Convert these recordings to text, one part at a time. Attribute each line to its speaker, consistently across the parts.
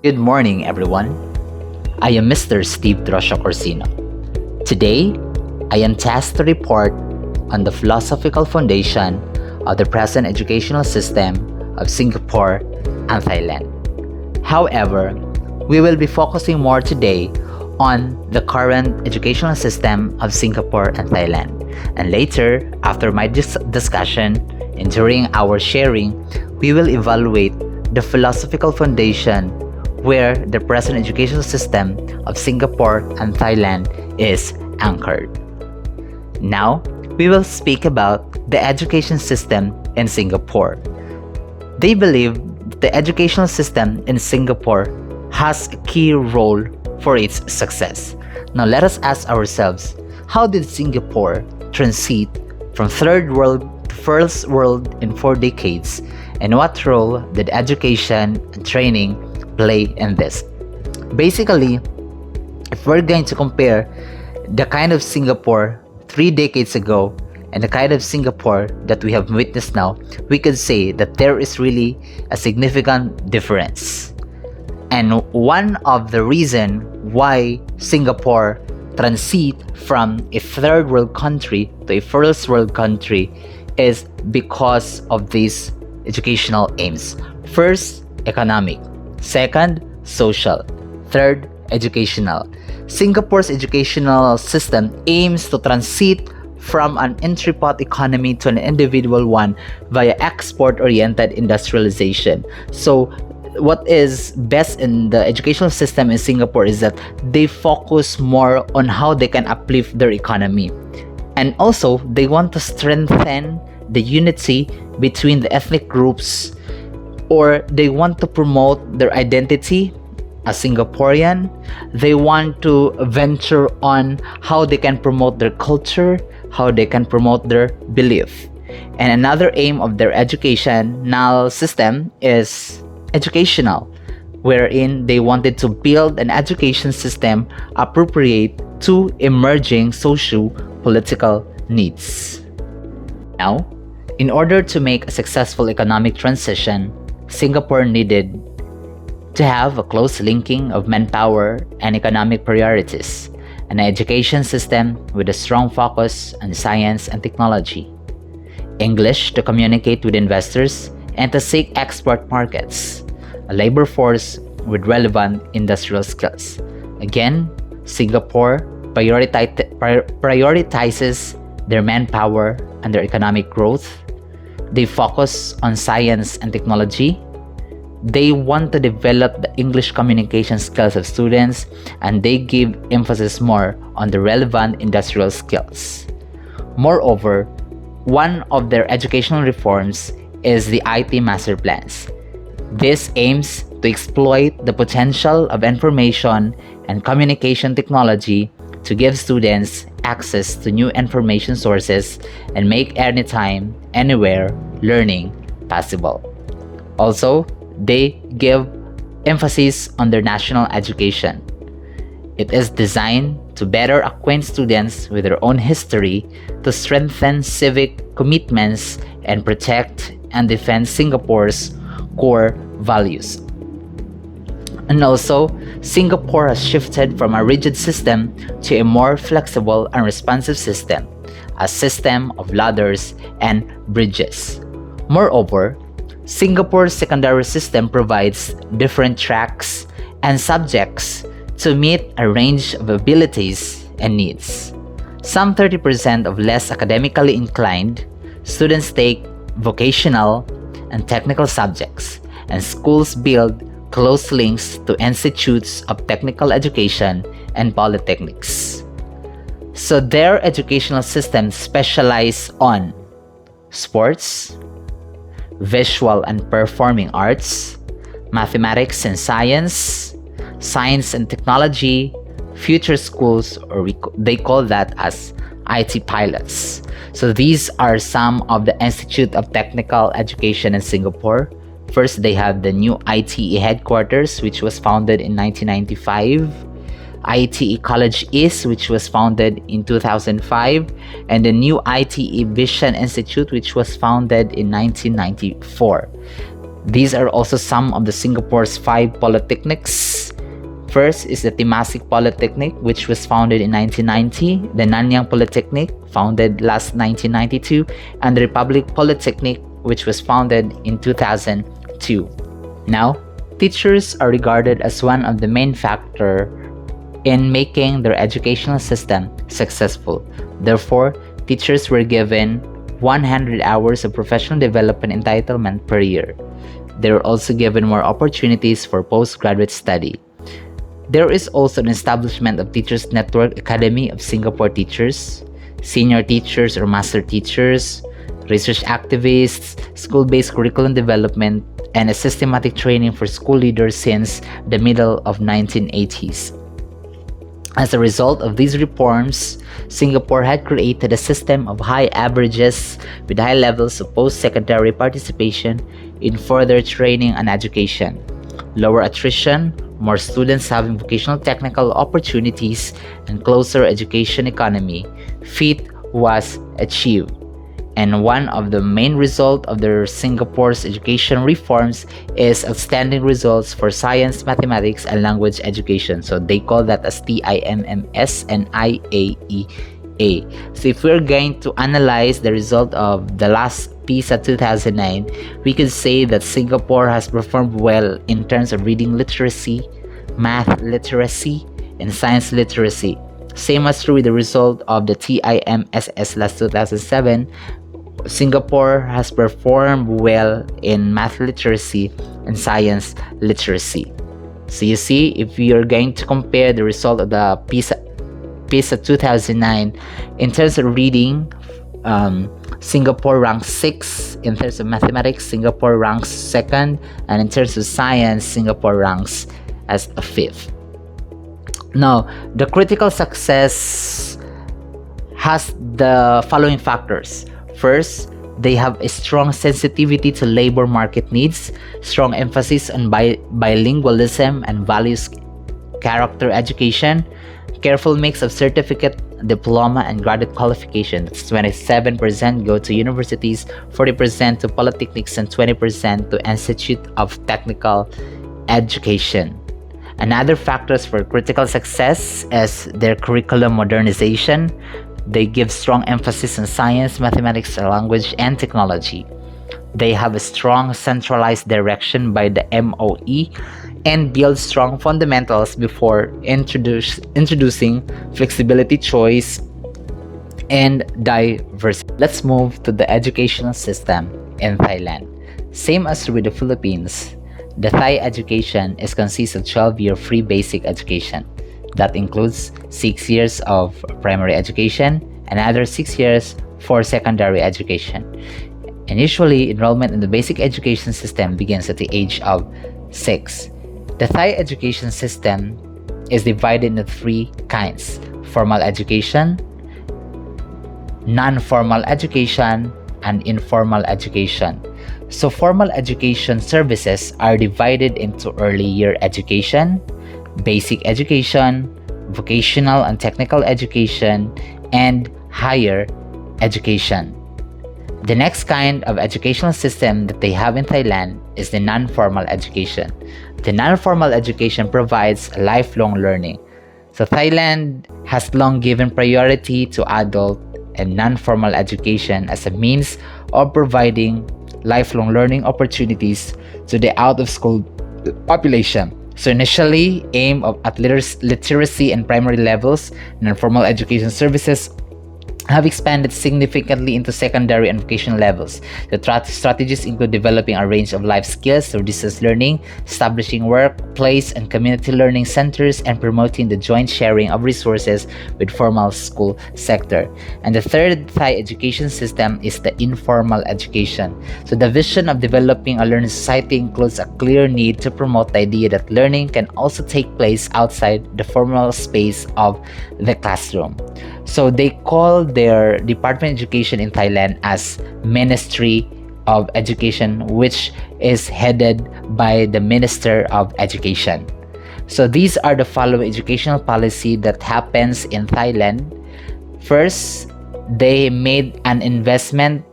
Speaker 1: Good morning, everyone. I am Mr. Steve Corsino. Today, I am tasked to report on the philosophical foundation of the present educational system of Singapore and Thailand. However, we will be focusing more today on the current educational system of Singapore and Thailand. And later, after my discussion and during our sharing, we will evaluate the philosophical foundation where the present educational system of Singapore and Thailand is anchored. Now, we will speak about the education system in Singapore. They believe the educational system in Singapore has a key role for its success. Now, let us ask ourselves, how did Singapore transit from third world to first world in 4 decades, and what role did education and training play in this? Basically, if we're going to compare the kind of Singapore 3 decades ago and the kind of Singapore that we have witnessed now, we could say that there is really a significant difference. And one of the reasons why Singapore transit from a third world country to a first world country is because of these educational aims. First, economic. Second, social. Third, educational. Singapore's educational system aims to transit from an entrepot economy to an individual one via export-oriented industrialization. So, what is best in the educational system in Singapore is that they focus more on how they can uplift their economy. And also, they want to strengthen the unity between the ethnic groups, or they want to promote their identity as Singaporean. They want to venture on how they can promote their culture, how they can promote their belief. And another aim of their educational system is educational, wherein they wanted to build an education system appropriate to emerging socio-political needs. Now, in order to make a successful economic transition, Singapore needed to have a close linking of manpower and economic priorities, an education system with a strong focus on science and technology, English to communicate with investors and to seek export markets, a labor force with relevant industrial skills. Again, Singapore prioritizes their manpower and their economic growth. They focus on science and technology. They want to develop the English communication skills of students, and they give emphasis more on the relevant industrial skills. Moreover, one of their educational reforms is the IT master plans. This aims to exploit the potential of information and communication technology to give students access to new information sources and make anytime, anywhere learning possible. Also, they give emphasis on their national education. It is designed to better acquaint students with their own history, to strengthen civic commitments, and protect and defend Singapore's core values. And also, Singapore has shifted from a rigid system to a more flexible and responsive system, a system of ladders and bridges. Moreover, Singapore's secondary system provides different tracks and subjects to meet a range of abilities and needs. Some 30% of less academically inclined students take vocational and technical subjects, and schools build close links to institutes of technical education and polytechnics. So their educational systems specialize on sports, visual and performing arts, mathematics and science, science and technology, future schools, or they call that as IT pilots. So these are some of the Institute of Technical Education in Singapore. First, they have the new ITE headquarters, which was founded in 1995, ITE College East, which was founded in 2005, and the new ITE Vision Institute, which was founded in 1994. These are also some of the Singapore's 5 polytechnics. First is the Temasek Polytechnic, which was founded in 1990, the Nanyang Polytechnic, founded last 1992, and the Republic Polytechnic, which was founded in 2002. Now, teachers are regarded as one of the main factors in making their educational system successful. Therefore, teachers were given 100 hours of professional development entitlement per year. They were also given more opportunities for postgraduate study. There is also an establishment of Teachers Network Academy of Singapore Teachers, senior teachers or master teachers, research activists, school-based curriculum development, and a systematic training for school leaders since the middle of 1980s. As a result of these reforms, Singapore had created a system of high averages with high levels of post-secondary participation in further training and education, lower attrition, more students having vocational technical opportunities, and closer education economy. FEAT was achieved. And one of the main results of the Singapore's education reforms is outstanding results for science, mathematics, and language education. So they call that as TIMMS and IAEA. So if we're going to analyze the result of the last PISA 2009, we could say that Singapore has performed well in terms of reading literacy, math literacy, and science literacy. Same as true with the result of the TIMSS last 2007. Singapore has performed well in math literacy and science literacy. So you see, if you're going to compare the result of the PISA 2009, in terms of reading, Singapore ranks 6th. In terms of mathematics, Singapore ranks 2nd. And in terms of science, Singapore ranks as a 5th. Now, the critical success has the following factors. First, they have a strong sensitivity to labor market needs, strong emphasis on bilingualism and values character education, careful mix of certificate, diploma, and graduate qualification. That's 27% go to universities, 40% to polytechnics, and 20% to Institute of Technical Education. Another factors for critical success is their curriculum modernization. They give strong emphasis on science, mathematics, language, and technology. They have a strong centralized direction by the MOE and build strong fundamentals before introducing flexibility, choice, and diversity. Let's move to the educational system in Thailand. Same as with the Philippines, the Thai education is consists of 12-year free basic education. That includes 6 years of primary education, another 6 years for secondary education. And usually, enrollment in the basic education system begins at the age of 6. The Thai education system is divided into 3 kinds: formal education, non-formal education, and informal education. So formal education services are divided into early year education, basic education, vocational and technical education, and higher education. The next kind of educational system that they have in Thailand is the non-formal education. The non-formal education provides lifelong learning. So Thailand has long given priority to adult and non-formal education as a means of providing lifelong learning opportunities to the out-of-school population. So initially, aim at literacy and primary levels, non-formal education services have expanded significantly into secondary and vocational levels. The strategies include developing a range of life skills through distance learning, establishing workplace and community learning centers, and promoting the joint sharing of resources with formal school sector. And the third Thai education system is the informal education. So the vision of developing a learning society includes a clear need to promote the idea that learning can also take place outside the formal space of the classroom. So they call their Department of Education in Thailand as Ministry of Education, which is headed by the Minister of Education. So these are the following educational policy that happens in Thailand. First, they made an investment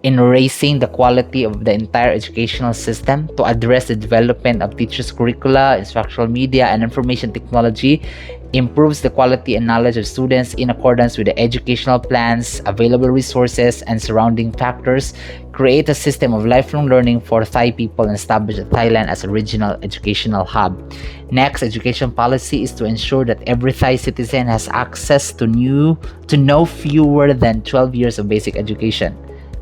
Speaker 1: in raising the quality of the entire educational system to address the development of teachers' curricula, instructional media, and information technology, improves the quality and knowledge of students in accordance with the educational plans, available resources, and surrounding factors, create a system of lifelong learning for Thai people, and establish Thailand as a regional educational hub. Next, education policy is to ensure that every Thai citizen has access to no fewer than 12 years of basic education.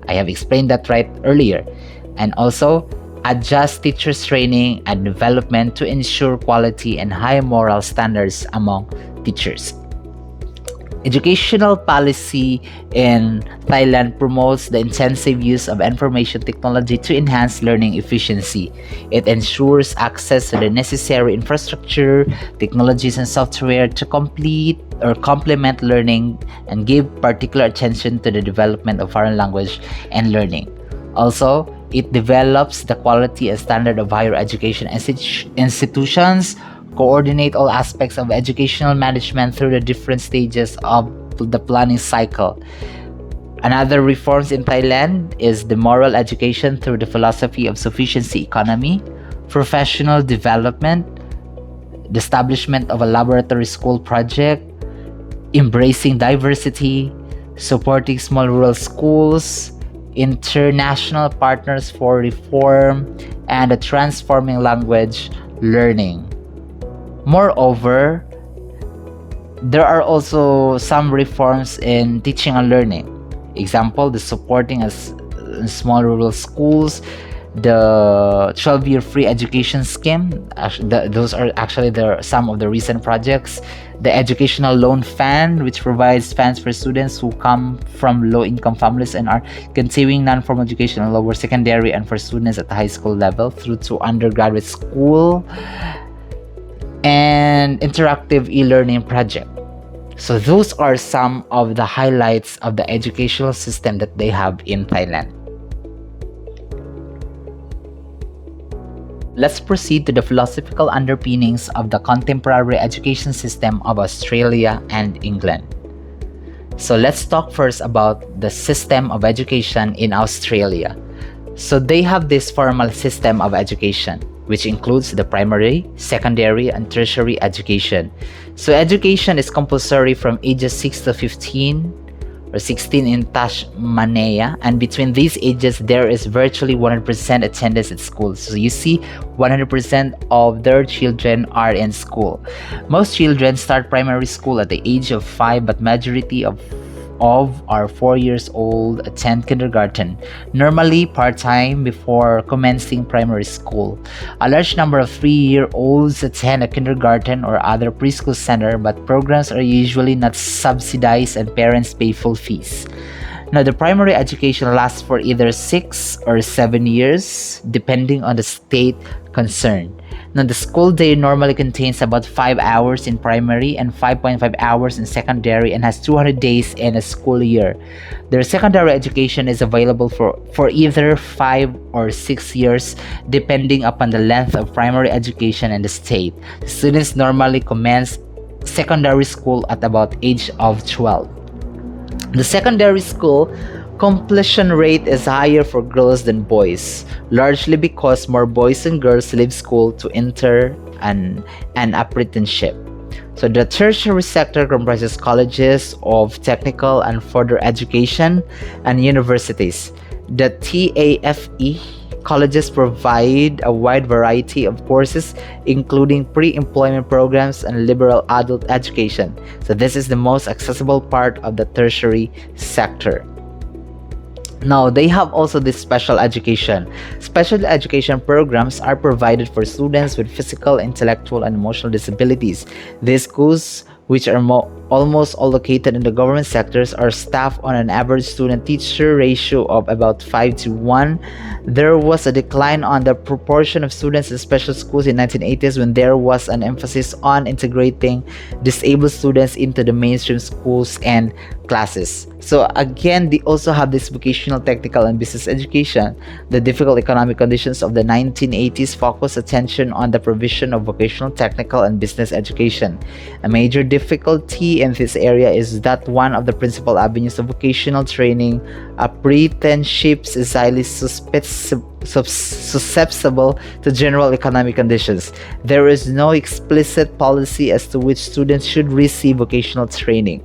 Speaker 1: I have explained that right earlier. And also, adjust teachers' training and development to ensure quality and high moral standards among teachers. Educational policy in Thailand promotes the intensive use of information technology to enhance learning efficiency. It ensures access to the necessary infrastructure, technologies, and software to complete or complement learning, and give particular attention to the development of foreign language and learning. Also, it develops the quality and standard of higher education institutions, coordinate all aspects of educational management through the different stages of the planning cycle. Another reforms in Thailand is the moral education through the philosophy of sufficiency economy, professional development, the establishment of a laboratory school project, embracing diversity, supporting small rural schools, international partners for reform, and a transforming language learning. Moreover, there are also some reforms in teaching and learning. Example, the supporting as small rural schools, the 12-year free education scheme. Those are actually some of the recent projects. The educational loan fund, which provides funds for students who come from low-income families and are continuing non-formal education in lower secondary, and for students at the high school level through to undergraduate school, and interactive e-learning project. So those are some of the highlights of the educational system that they have in Thailand. Let's proceed to the philosophical underpinnings of the contemporary education system of Australia and England. So let's talk first about the system of education in Australia. So they have this formal system of education, which includes the primary, secondary, and tertiary education. So education is compulsory from ages 6 to 15 or 16 in Tasmania, and between these ages there is virtually 100% attendance at school. So you see 100% of their children are in school. Most children start primary school at the age of 5, but majority of are 4 years old, attend kindergarten, normally part-time before commencing primary school. A large number of 3-year-olds attend a kindergarten or other preschool center, but programs are usually not subsidized and parents pay full fees. Now, the primary education lasts for either 6 or 7 years, depending on the state concerned. Now, the school day normally contains about 5 hours in primary and 5.5 hours in secondary, and has 200 days in a school year. Their secondary education is available for either 5 or 6 years, depending upon the length of primary education in the state. Students normally commence secondary school at about age of 12. The secondary school completion rate is higher for girls than boys, largely because more boys and girls leave school to enter an apprenticeship. So the tertiary sector comprises colleges of technical and further education and universities. The TAFE colleges provide a wide variety of courses, including pre-employment programs and liberal adult education. So this is the most accessible part of the tertiary sector. Now, they have also this special education. Special education programs are provided for students with physical, intellectual, and emotional disabilities. These schools, which are almost all located in the government sectors, are staffed on an average student-teacher ratio of about 5 to 1. There was a decline on the proportion of students in special schools in 1980s, when there was an emphasis on integrating disabled students into the mainstream schools and classes. So again, they also have this vocational, technical, and business education. The difficult economic conditions of the 1980s focused attention on the provision of vocational, technical, and business education. A major difficulty in this area is that one of the principal avenues of vocational training, apprenticeships, is highly susceptible to general economic conditions. There is no explicit policy as to which students should receive vocational training.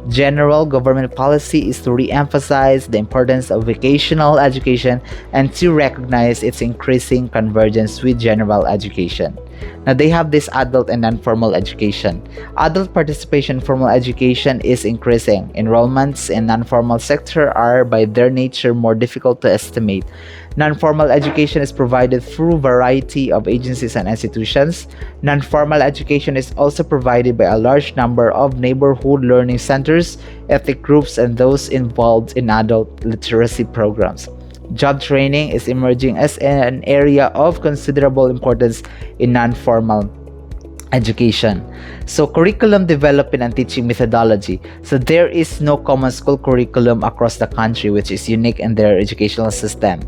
Speaker 1: General government policy is to re-emphasize the importance of vocational education and to recognize its increasing convergence with general education. Now they have this adult and non-formal education. Adult participation in formal education is increasing. Enrollments in non-formal sector are by their nature more difficult to estimate. Non-formal education is provided through a variety of agencies and institutions. Non-formal education is also provided by a large number of neighborhood learning centers, ethnic groups, and those involved in adult literacy programs. Job training is emerging as an area of considerable importance in non-formal education. So curriculum development and teaching methodology. So there is no common school curriculum across the country, which is unique in their educational system.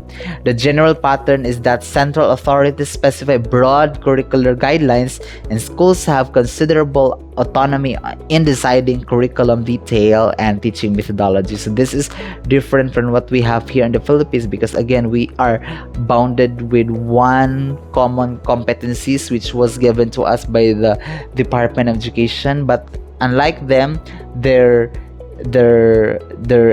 Speaker 1: The general pattern is that central authorities specify broad curricular guidelines and schools have considerable autonomy in deciding curriculum detail and teaching methodology. So this is different from what we have here in the Philippines, because again we are bounded with one common competencies which was given to us by the Department of Education, but unlike them, their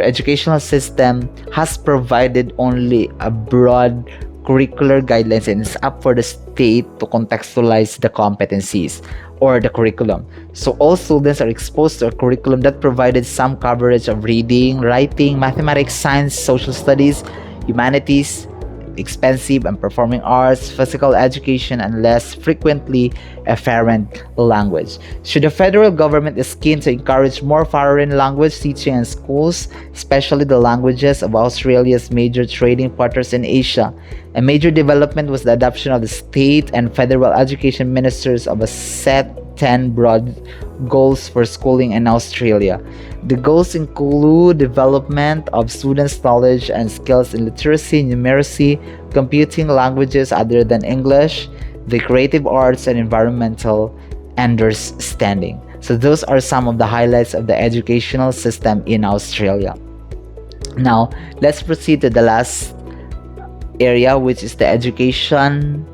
Speaker 1: educational system has provided only a broad curricular guidelines, and it's up for the state to contextualize the competencies or the curriculum. So all students are exposed to a curriculum that provided some coverage of reading, writing, mathematics, science, social studies, humanities, expensive and performing arts, physical education, and less frequently a foreign language. Should the federal government is keen to encourage more foreign language teaching in schools, especially the languages of Australia's major trading partners in Asia. A major development was the adoption of the state and federal education ministers of a set 10 broad goals for schooling in Australia. The goals include development of students' knowledge and skills in literacy, numeracy, computing, languages other than English, the creative arts, and environmental understanding. So those are some of the highlights of the educational system in Australia. Now, let's proceed to the last area, which is the educational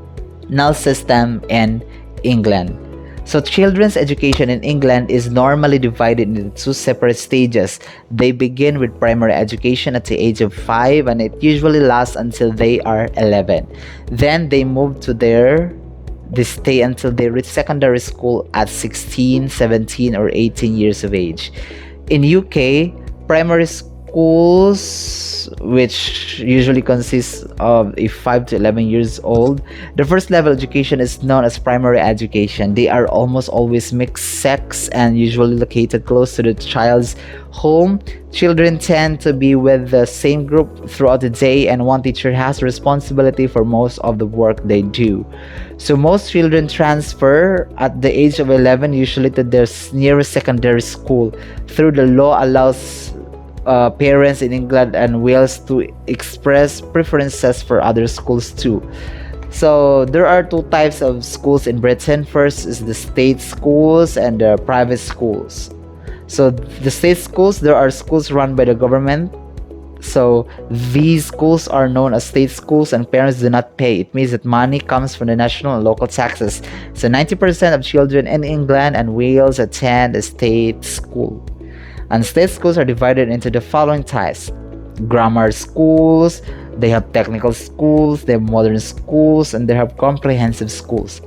Speaker 1: system in England. So children's education in England is normally divided into two separate stages. They begin with primary education at the age of 5, and it usually lasts until they are 11. Then they move to they stay until they reach secondary school at 16, 17, or 18 years of age. In UK, primary schools, which usually consists of a 5 to 11 years old, the first level education is known as primary education. They are almost always mixed sex and usually located close to the child's home. Children tend to be with the same group throughout the day, and one teacher has responsibility for most of the work they do. So most children transfer at the age of 11, usually to their nearest secondary school. Through the law allows parents in England and Wales to express preferences for other schools too. So there are two types of schools in Britain. First is the state schools and the private schools. So the state schools, there are schools run by the government. So these schools are known as state schools, and parents do not pay. It means that money comes from the national and local taxes. So 90% of children in England and Wales attend a state school. And state schools are divided into the following types: grammar schools, they have technical schools, they have modern schools, and they have comprehensive schools.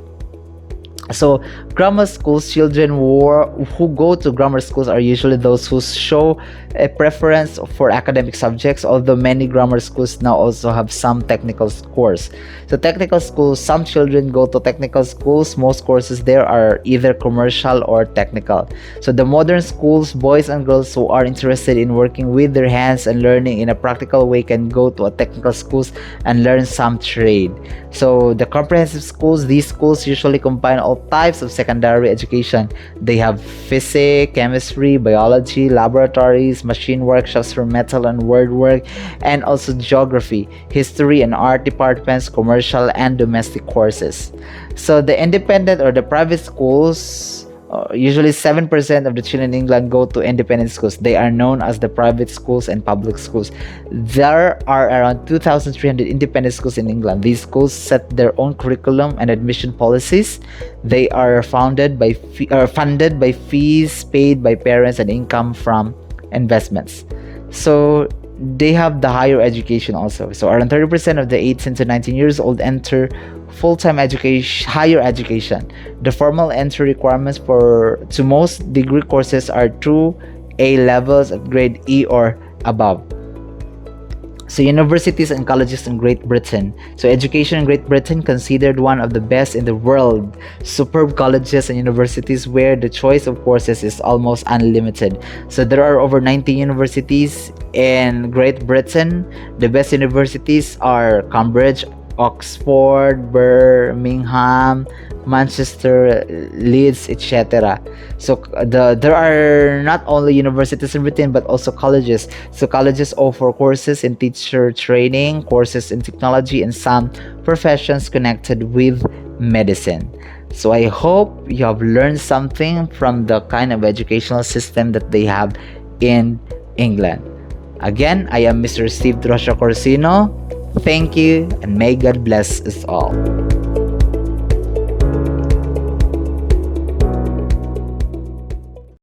Speaker 1: So grammar schools, children who go to grammar schools are usually those who show a preference for academic subjects, although many grammar schools now also have some technical course. So technical schools, some children go to technical schools. Most courses there are either commercial or technical. So the modern schools, boys and girls who are interested in working with their hands and learning in a practical way can go to a technical schools and learn some trade. So the comprehensive schools, these schools usually combine all types of secondary education. They have physics, chemistry, biology, laboratories, machine workshops for metal and woodwork, and also geography, history and art departments, commercial and domestic courses. So the independent or the private schools, usually 7% of the children in England go to independent schools. They are known as the private schools and public schools. There are around 2,300 independent schools in England. These schools set their own curriculum and admission policies. They are funded by fees paid by parents and income from investments. So they have the higher education also. So around 30% of the 18 to 19 years old enter full-time education, higher education. The formal entry requirements to most degree courses are 2 A levels at grade E or above. So universities and colleges in Great Britain. So education in Great Britain considered one of the best in the world. Superb colleges and universities where the choice of courses is almost unlimited. So there are over 90 universities in Great Britain. The best universities are Cambridge, Oxford, Birmingham, Manchester, Leeds, etc. So there are not only universities in Britain but also colleges. So colleges offer courses in teacher training, courses in technology, and some professions connected with medicine. So I hope you have learned something from the kind of educational system that they have in England. Again, I am Mr. Steve Corsino. Thank you, and may God bless us all.